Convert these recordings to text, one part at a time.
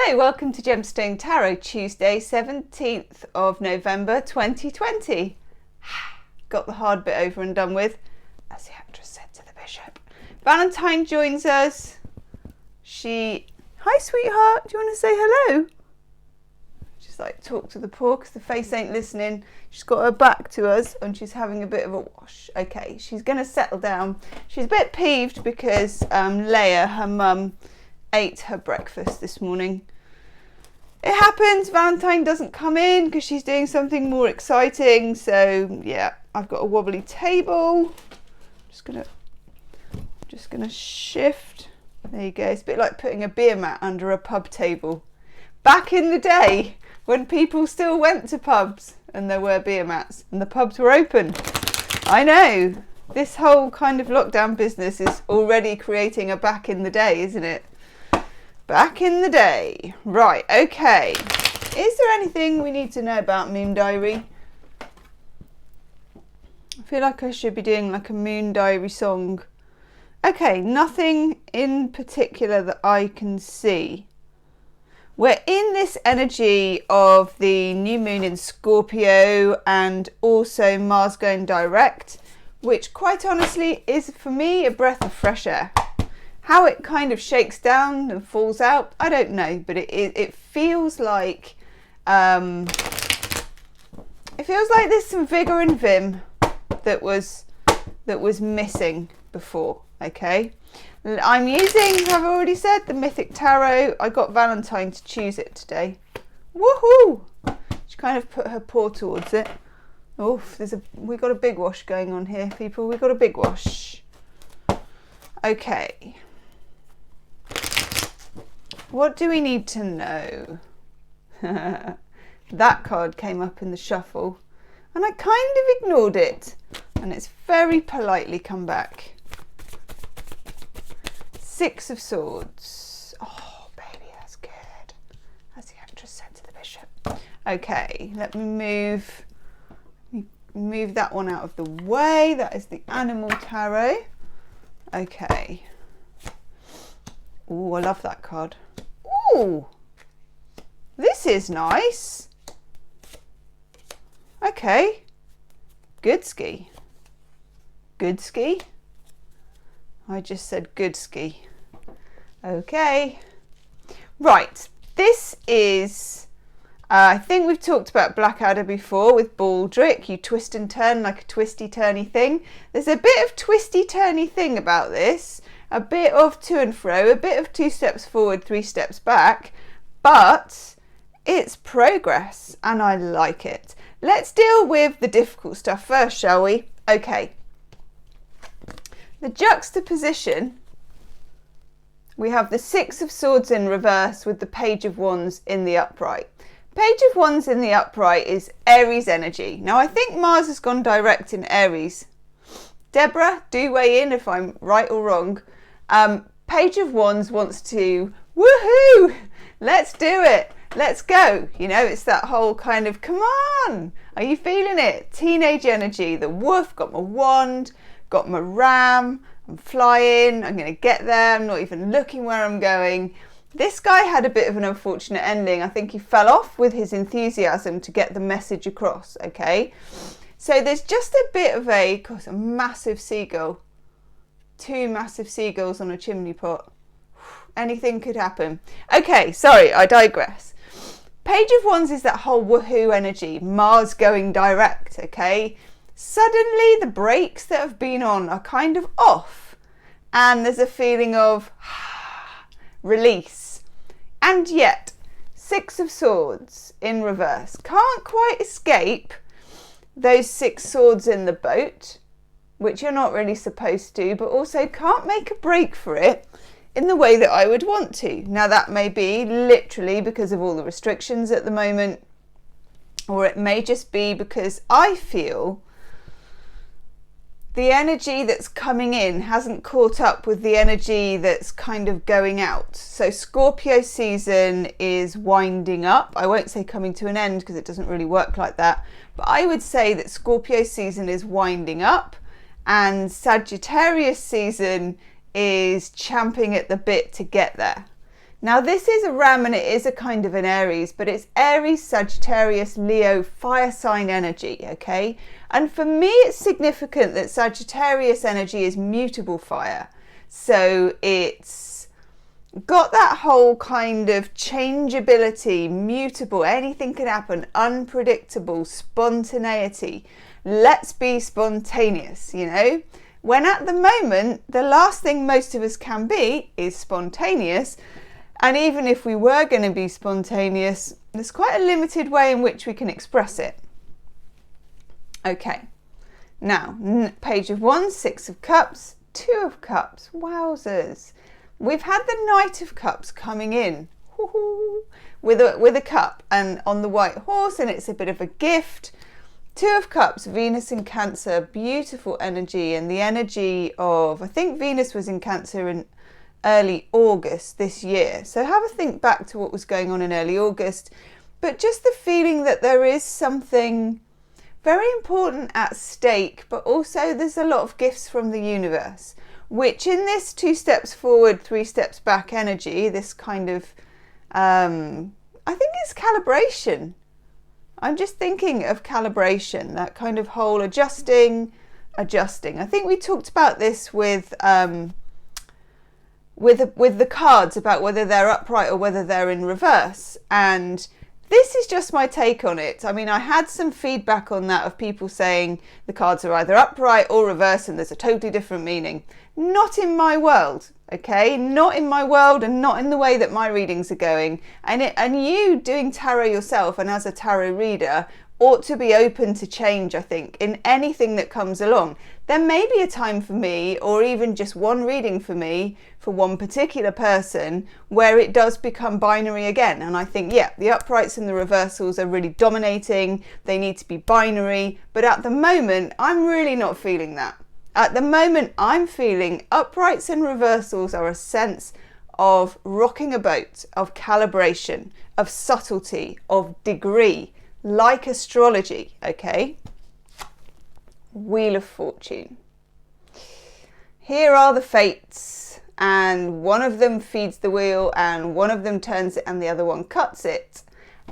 Hello, welcome to Gemstone Tarot, Tuesday 17th of November 2020. Got the hard bit over and done with, as the actress said to the bishop. Valentine joins us. Hi sweetheart, do you want to say hello? She's like, talk to the paw because the face ain't listening. She's got her back to us and she's having a bit of a wash. Okay, she's going to settle down. She's a bit peeved because Leia, her mum, ate her breakfast this morning. It happens. Valentine doesn't come in because she's doing something more exciting. So yeah, I've got a wobbly table. Just gonna shift. There you go. It's a bit like putting a beer mat under a pub table. Back in the day when people still went to pubs and there were beer mats and the pubs were open. I know. This whole kind of lockdown business is already creating a back in the day, isn't it? Back in the day. Right, okay. Is there anything we need to know about Moon Diary? I feel like I should be doing like a Moon Diary song. Okay, nothing in particular that I can see. We're in this energy of the new moon in Scorpio and also Mars going direct, which quite honestly is for me a breath of fresh air. How it kind of shakes down and falls out, I don't know, but it feels like there's some vigour and vim that was missing before. Okay, I'm using, I've already said, the Mythic Tarot. I got Valentine to choose it today. Woohoo! She kind of put her paw towards it. Oof, we got a big wash going on here, people. We got a big wash. Okay. What do we need to know? That card came up in the shuffle and I kind of ignored it and it's very politely come back. Six of Swords. Oh baby, that's good. As the actress said to the bishop. Okay, let me move that one out of the way. That is the Animal Tarot. Okay. Oh, I love that card. Oh, this is nice. Okay. Good ski. Good ski. I just said good ski. Okay. Right. This is, I think we've talked about Blackadder before with Baldric. You twist and turn like a twisty-turny thing. There's a bit of twisty-turny thing about this. A bit of to and fro, a bit of 2 steps forward, 3 steps back, but it's progress and I like it. Let's deal with the difficult stuff first, shall we? Okay. The juxtaposition, we have the 6 of Swords in reverse with the Page of Wands in the upright. Page of Wands in the upright is Aries energy. Now I think Mars has gone direct in Aries. Deborah, do weigh in if I'm right or wrong. Page of Wands wants to, woohoo, let's do it, let's go. You know, it's that whole kind of, come on, are you feeling it? Teenage energy, the woof, got my wand, got my ram, I'm flying, I'm going to get there, I'm not even looking where I'm going. This guy had a bit of an unfortunate ending. I think he fell off with his enthusiasm to get the message across, okay? So there's just a bit of a massive seagull. 2 massive seagulls on a chimney pot. Anything could happen. Okay, sorry, I digress. Page of Wands is that whole woohoo energy, Mars going direct, okay? Suddenly the brakes that have been on are kind of off and there's a feeling of release. And yet, 6 of Swords in reverse. Can't quite escape those 6 swords in the boat, which you're not really supposed to, but also can't make a break for it in the way that I would want to. Now that may be literally because of all the restrictions at the moment, or it may just be because I feel the energy that's coming in hasn't caught up with the energy that's kind of going out. So Scorpio season is winding up. I won't say coming to an end because it doesn't really work like that, but I would say that Scorpio season is winding up and Sagittarius season is champing at the bit to get there. Now this is a ram and it is a kind of an Aries, but it's Aries, Sagittarius, Leo, fire sign energy, okay? And for me it's significant that Sagittarius energy is mutable fire. So it's got that whole kind of changeability, mutable, anything can happen, unpredictable, spontaneity. Let's be spontaneous, you know? When at the moment, the last thing most of us can be is spontaneous. And even if we were going to be spontaneous, there's quite a limited way in which we can express it. Okay, now, Page of Wands, 6 of Cups, 2 of Cups, wowzers. We've had the Knight of Cups coming in with a cup and on the white horse, and it's a bit of a gift. 2 of Cups, Venus in Cancer, beautiful energy, and the energy of, I think Venus was in Cancer in early August this year. So have a think back to what was going on in early August, but just the feeling that there is something very important at stake, but also there's a lot of gifts from the universe, which in this 2 steps forward, 3 steps back energy, this kind of, I think it's calibration. I'm just thinking of calibration, that kind of whole adjusting. I think we talked about this with the cards, about whether they're upright or whether they're in reverse. And this is just my take on it. I mean, I had some feedback on that of people saying the cards are either upright or reverse and there's a totally different meaning. Not in my world, okay? Not in my world, and not in the way that my readings are going. And you doing tarot yourself and as a tarot reader ought to be open to change, I think, in anything that comes along. There may be a time for me, or even just one reading for me, for one particular person, where it does become binary again. And I think, yeah, the uprights and the reversals are really dominating. They need to be binary. But at the moment, I'm really not feeling that. At the moment, I'm feeling uprights and reversals are a sense of rocking a boat, of calibration, of subtlety, of degree, like astrology, okay? Wheel of Fortune. Here are the fates, and one of them feeds the wheel, and one of them turns it, and the other one cuts it.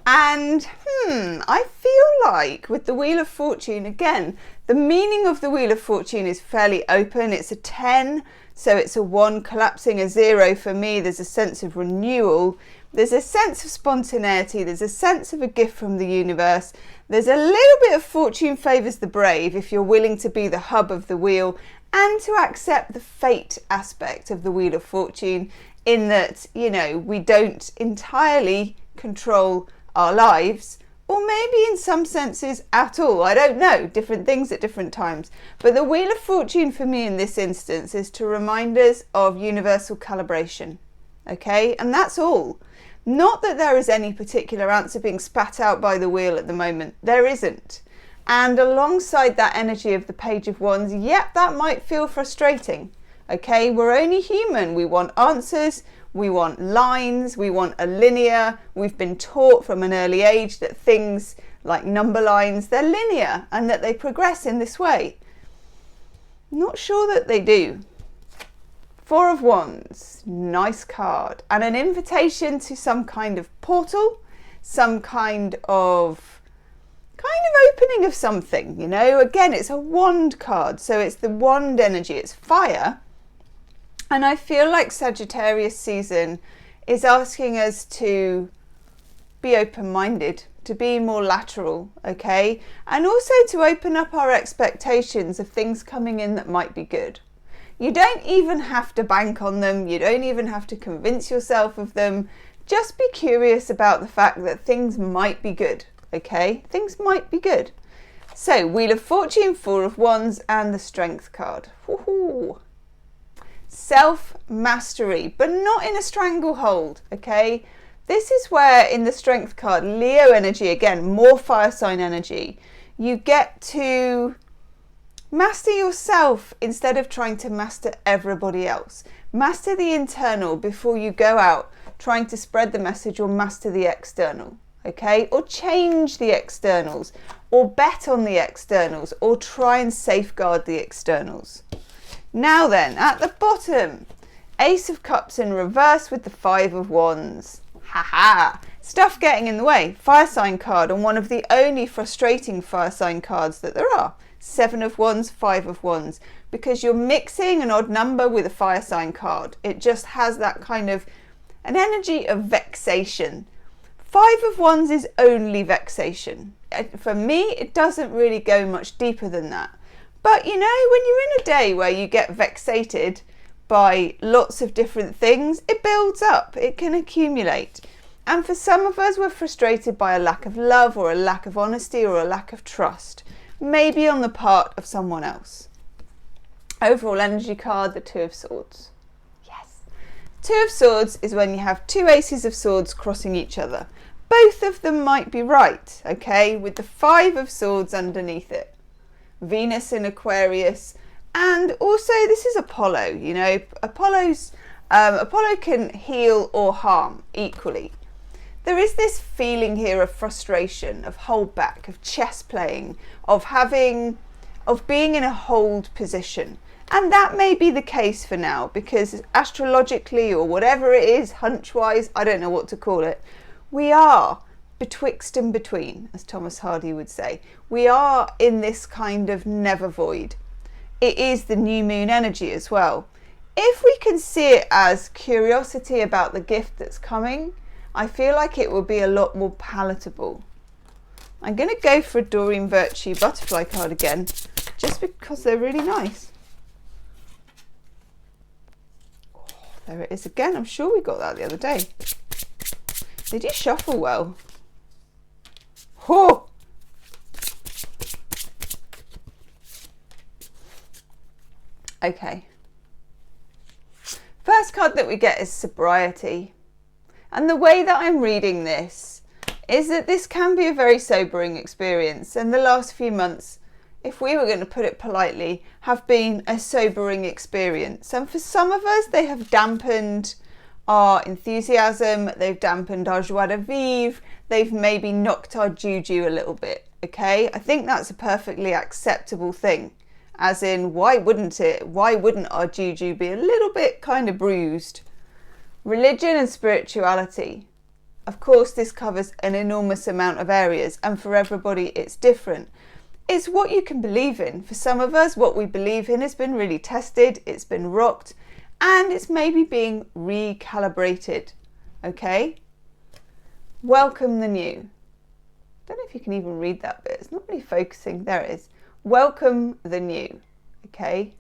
And I feel like with the Wheel of Fortune, again, the meaning of the Wheel of Fortune is fairly open. It's a 10, so it's a 1 collapsing a 0 for me. There's a sense of renewal. There's a sense of spontaneity. There's a sense of a gift from the universe. There's a little bit of fortune favours the brave if you're willing to be the hub of the wheel and to accept the fate aspect of the Wheel of Fortune, in that, you know, we don't entirely control our lives, or maybe in some senses at all. I don't know, different things at different times. But the Wheel of Fortune for me in this instance is to remind us of universal calibration, okay? And that's all. Not that there is any particular answer being spat out by the wheel at the moment. There isn't. And alongside that energy of the Page of Wands, yep, that might feel frustrating, okay? We're only human. We want answers. We want lines, we want a linear. We've been taught from an early age that things like number lines, they're linear and that they progress in this way. Not sure that they do. 4 of Wands, nice card. And an invitation to some kind of portal, some kind of opening of something, you know. Again, it's a wand card, so it's the wand energy, it's fire. And I feel like Sagittarius season is asking us to be open-minded, to be more lateral, okay? And also to open up our expectations of things coming in that might be good. You don't even have to bank on them. You don't even have to convince yourself of them. Just be curious about the fact that things might be good, okay? Things might be good. So, Wheel of Fortune, 4 of Wands, and the Strength card. Woohoo! Self-mastery, but not in a stranglehold, okay? This is where in the Strength card, Leo energy, again, more fire sign energy, you get to master yourself instead of trying to master everybody else. Master the internal before you go out trying to spread the message or master the external, okay? Or change the externals, or bet on the externals, or try and safeguard the externals. Now then, at the bottom, Ace of Cups in reverse with the Five of Wands. Haha! Stuff getting in the way. Fire sign card, and one of the only frustrating fire sign cards that there are. Seven of Wands, Five of Wands. Because you're mixing an odd number with a fire sign card. It just has that kind of an energy of vexation. Five of Wands is only vexation. For me, it doesn't really go much deeper than that. But you know, when you're in a day where you get vexated by lots of different things, it builds up, it can accumulate. And for some of us, we're frustrated by a lack of love or a lack of honesty or a lack of trust, maybe on the part of someone else. Overall energy card, the Two of Swords. Yes. Two of Swords is when you have two aces of swords crossing each other. Both of them might be right, okay, with the Five of Swords underneath it. Venus in Aquarius, and also this is Apollo, you know, Apollo can heal or harm equally. There is this feeling here of frustration, of holdback, of chess playing, of being in a hold position. And that may be the case for now, because astrologically or whatever it is, hunch-wise, I don't know what to call it, we are betwixt and between, as Thomas Hardy would say. We are in this kind of never void. It is the new moon energy as well. If we can see it as curiosity about the gift that's coming, I feel like it will be a lot more palatable. I'm going to go for a Doreen Virtue butterfly card again, just because they're really nice. Oh, there it is again. I'm sure we got that the other day. They do shuffle well. Oh! Okay. First card that we get is sobriety. And the way that I'm reading this is that this can be a very sobering experience. And the last few months, if we were going to put it politely, have been a sobering experience. And for some of us, they have dampened our enthusiasm, they've dampened our joie de vivre, they've maybe knocked our juju a little bit, okay? I think that's a perfectly acceptable thing. As in, why wouldn't it? Why wouldn't our juju be a little bit kind of bruised? Religion and spirituality. Of course, this covers an enormous amount of areas, and for everybody it's different. It's what you can believe in. For some of us, what we believe in has been really tested, it's been rocked, and it's maybe being recalibrated, okay? Welcome the new. I don't know if you can even read that bit. It's not really focusing. There it is. Welcome the new, okay?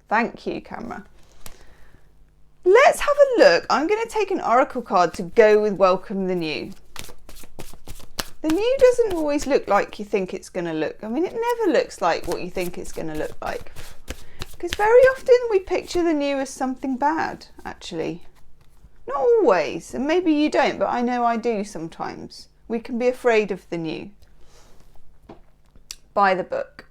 Thank you, camera. Let's have a look. I'm going to take an oracle card to go with welcome the new. The new doesn't always look like you think it's going to look. I mean, it never looks like what you think it's going to look like. Because very often we picture the new as something bad, actually. Not always, and maybe you don't, but I know I do sometimes. We can be afraid of the new. By the book.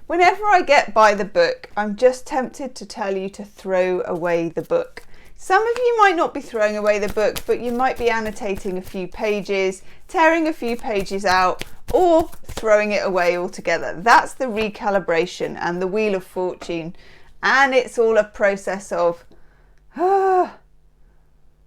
Whenever I get by the book, I'm just tempted to tell you to throw away the book. Some of you might not be throwing away the book, but you might be annotating a few pages, tearing a few pages out, or throwing it away altogether. That's the recalibration and the Wheel of Fortune. And it's all a process of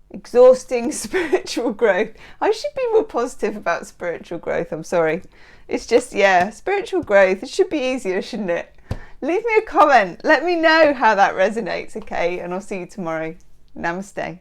exhausting spiritual growth. I should be more positive about spiritual growth, I'm sorry. It's just, yeah, spiritual growth. It should be easier, shouldn't it? Leave me a comment. Let me know how that resonates, okay? And I'll see you tomorrow. Namaste.